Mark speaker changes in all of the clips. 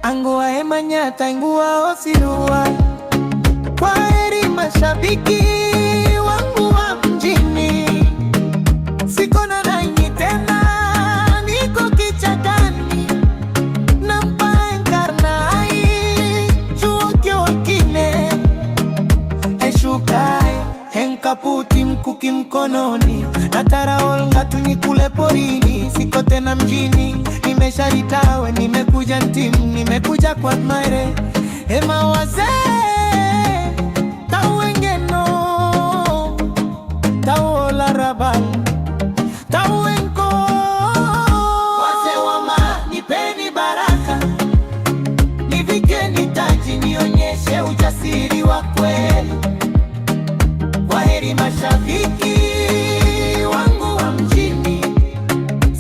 Speaker 1: angua emanyata ingua osirua. Kwaheri mashabiki wangu wa mjini, sikona nanyi tena, niko kichakani na mpaenkarnai chuokyo wakine eshukai henkaputi mkuki mkononi na taraol ngatuni kule porini. Siko tena mjini, nimesharitawe, nimekuja ntimu, nimekuja kwa maere ema wazee tawengeno tawola rabal tawenko. Wazee wama nipeni baraka, nivikeni taji, nionyeshe ujasiri wa kweli. Kwaheri mashabiki wangu wa mjini,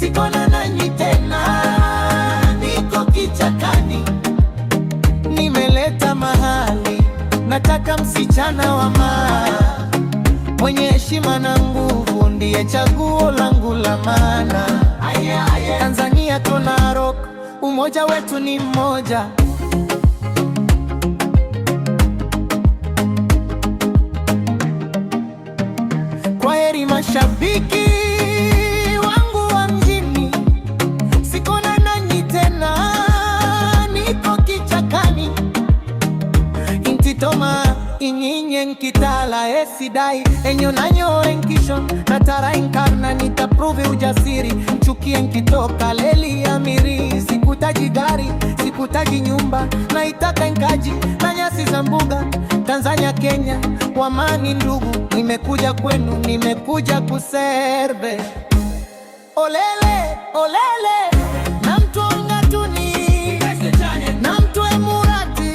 Speaker 1: sikona nanyi tena, niko kichakani. Nimeleta mahali, nataka msichana wa maana, mwenye heshima na nguvu, ndiye chaguo langu la maana. Tanzania tuna rock, umoja wetu ni mmoja. Kwaheri mashabiki wangu wa mjini, sikona nanyi tena, niko kichakani. Intitoma inyinye nkitala esidai enyo nanyo enkisho natara inkarna, nitaprove ujasiri. Chukie nkitoka leli amiri, sikutaji gari, sikutaji nyumba, naitaka nkaji na nyasi za mbuga. Tanzania Kenya wamani ndugu, nimekuja kwenu, nimekuja kuserve. Olele olele na mtu ongatuni na mtu emurati,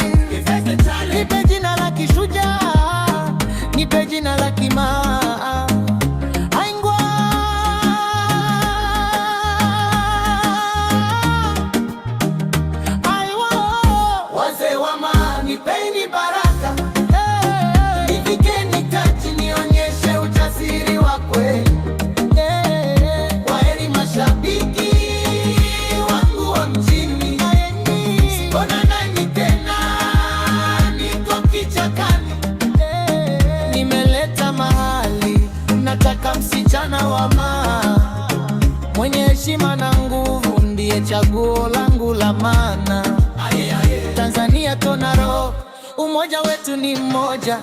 Speaker 1: nipe jina la kishujaa, nipe jina la kimaa. Aingwa aiwa wazee wama nipeni baraka, nivikeni taji, nionyeshe ujasiri wa kweli. Kwaheri mashabiki wangu wa mjini, sikona nanyi tena, niko kichakani. Nimeleta mahali, nataka msichana wa maana, mwenye heshima na nguvu, ndiye chaguo langu la maana. Tanzania tuna rock, umoja wetu ni mmoja.